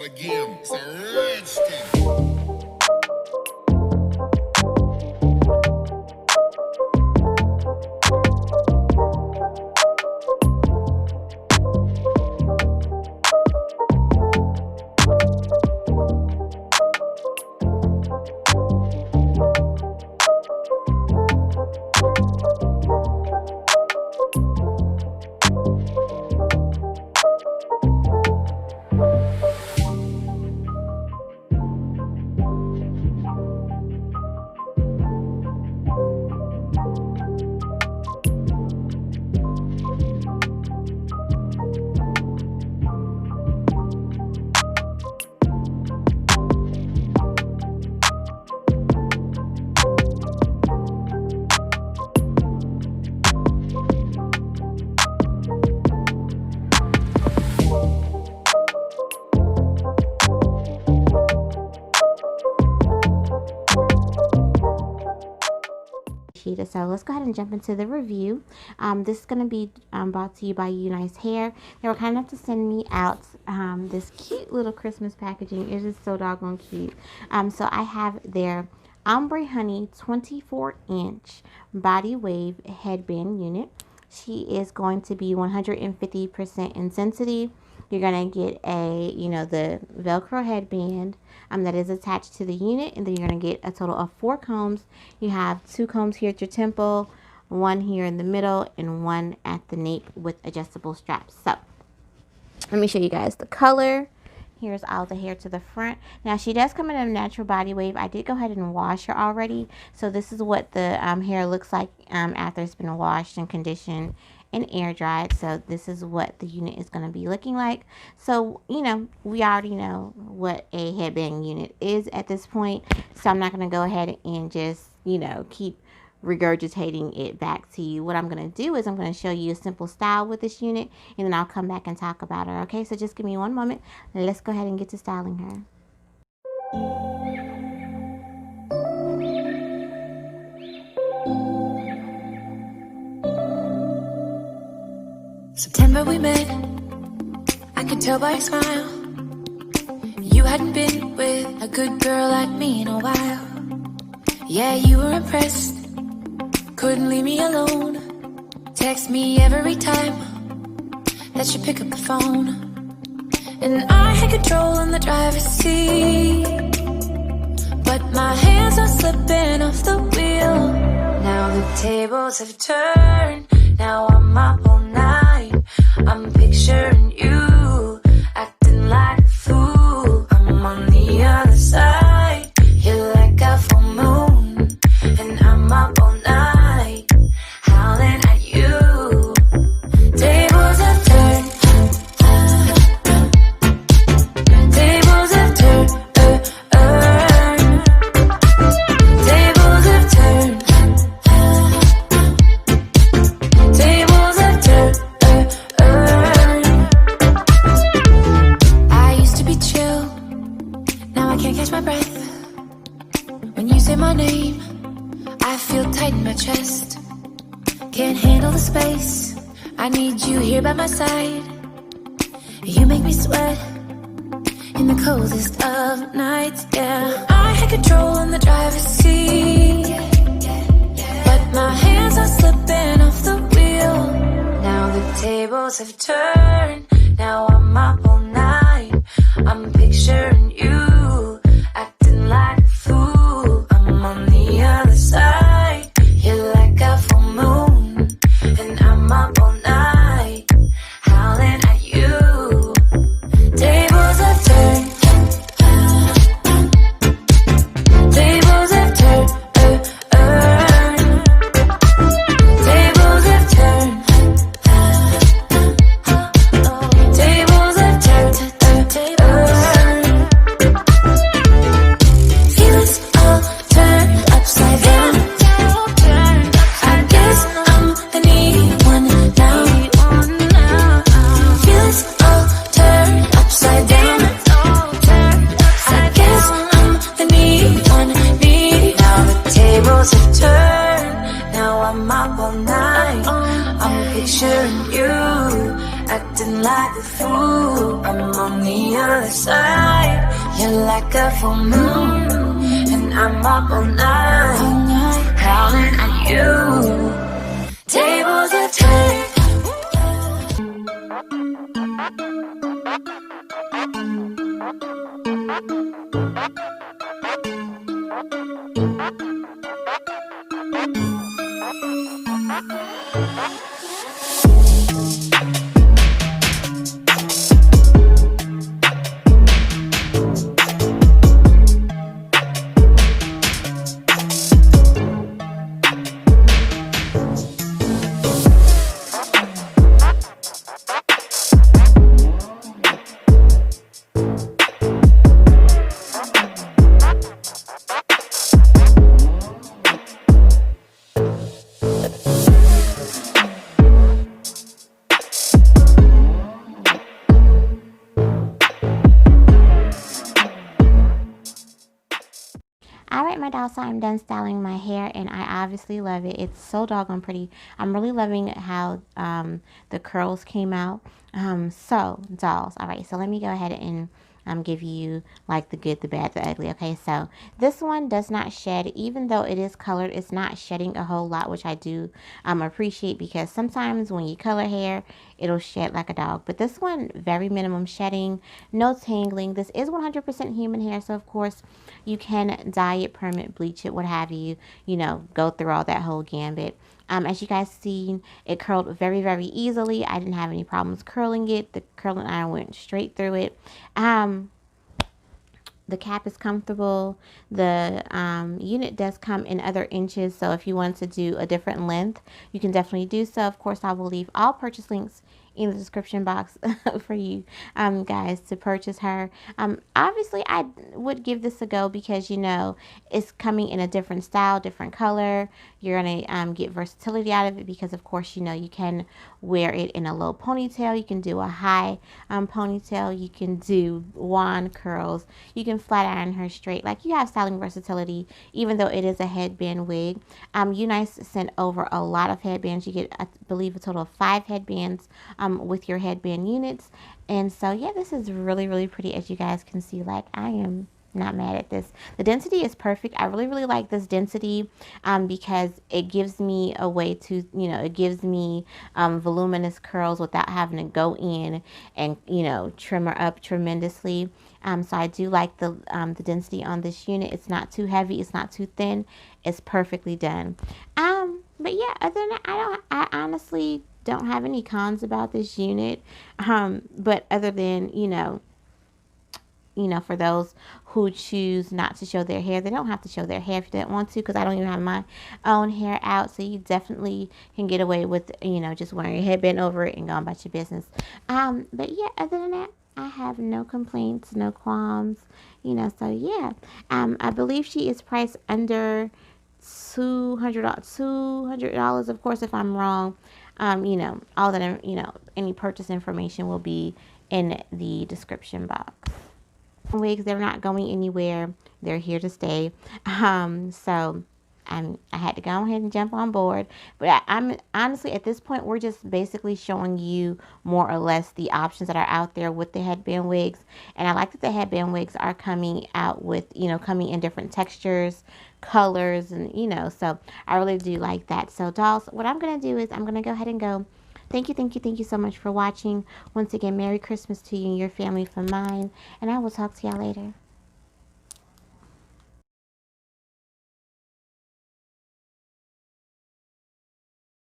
again. It's a rich thing. So let's go ahead and jump into the review. This is going to be brought to you by Unice Hair. They were kind enough to send me out this cute little Christmas packaging. It is so doggone cute. So I have their Ombre Honey 24-inch body wave headband unit. She is going to be 150% intensity. You're going to get a, the Velcro headband that is attached to the unit. And then you're going to get a total of 4 combs. You have 2 combs here at your temple, 1 here in the middle, and 1 at the nape with adjustable straps. So, let me show you guys the color. Here's all the hair to the front. Now, she does come in a natural body wave. I did go ahead and wash her already. So, this is what the hair looks like after it's been washed and conditioned and air dried. So this is what the unit is going to be looking like. So we already know what a headband unit is at this point, so I'm not going to go ahead and just keep regurgitating it back to you. What I'm going to do is I'm going to show you a simple style with this unit, and then I'll come back and talk about her. Okay, so just give me one moment. Let's go ahead and get to styling her. September we met, I could tell by your smile. You hadn't been with a good girl like me in a while. Yeah, you were impressed, couldn't leave me alone. Text me every time that you pick up the phone. And I had control in the driver's seat, but my hands are slipping off the wheel. Now the tables have turned, now I'm up all night. I'm picturing you acting like a fool. I'm on the other side, you're like a full moon, and I'm up all night, howling at you. Tables have turned, tables have turned, tables have turned, tables have turned. I used to be chill, now I can't catch my breath. When you say my name, I feel tight in my chest. Can't handle the space, I need you here by my side. You make me sweat in the coldest of nights, yeah. I had control in the driver's seat, but my hands are slipping off the wheel. Now the tables have turned, now I'm up all night. I'm picturing you acting like a fool. I'm on the other side, you're like a full moon, and I'm up all night, howling at you. Tables have turned, tables have turned, tables have turned, tables have turned, feelings all turned upside down. I guess I'm the needy one now. Feelings all turned upside down. I guess I'm the needy one, needy. Now the tables have turned, now I'm up all night. I'm picturing you acting like a fool. I'm on the other side. You're like a full moon, and I'm up all night, howling at you. Tables are turned. Alright, my doll, so I'm done styling my hair, and I obviously love it. It's so doggone pretty. I'm really loving how the curls came out. So, dolls. Alright, so let me go ahead and give you like the good, the bad, the ugly. Okay, so this one does not shed. Even though it is colored, it's not shedding a whole lot, which I do appreciate, because sometimes when you color hair, it'll shed like a dog. But this one, very minimum shedding, no tangling. This is 100% human hair, so of course you can dye it, perm it, bleach it, what have you, you know, go through all that whole gambit. As you guys seen, it curled very, very easily. I didn't have any problems curling it. The curling iron went straight through it. The cap is comfortable. The unit does come in other inches, so if you want to do a different length, you can definitely do so. Of course, I will leave all purchase links in the description box for you guys to purchase her. Obviously, I would give this a go, because you know it's coming in a different style, different color. You're gonna get versatility out of it, because of course you know you can wear it in a low ponytail, you can do a high ponytail, you can do wand curls, you can flat iron her straight. Like, you have styling versatility, even though it is a headband wig. Unice sent over a lot of headbands. You get, I believe, a total of 5 headbands with your headband units. And so yeah, this is really, really pretty, as you guys can see. Like, I am not mad at this. The density is perfect. I really, really like this density because it gives me a way to, you know, it gives me voluminous curls without having to go in and, you know, trim her up tremendously. So I do like the density on this unit. It's not too heavy, it's not too thin, it's perfectly done. But yeah, other than that, I honestly don't have any cons about this unit. But other than, you know, for those who choose not to show their hair, they don't have to show their hair if you don't want to, because I don't even have my own hair out. So you definitely can get away with, you know, just wearing your headband over it and going about your business. But yeah, other than that, I have no complaints, no qualms, you know. So yeah, I believe she is priced under $200. Of course, if I'm wrong, you know, all that, you know, any purchase information will be in the description box. Wigs, they're not going anywhere. They're here to stay. So I had to go ahead and jump on board. But I'm honestly, at this point, we're just basically showing you more or less the options that are out there with the headband wigs. And I like that the headband wigs are coming out with, you know, coming in different textures, colors, and, you know, so I really do like that. So dolls, what I'm going to do is I'm going to go ahead and go. Thank you so much for watching. Once again, Merry Christmas to you and your family from mine, and I will talk to y'all later.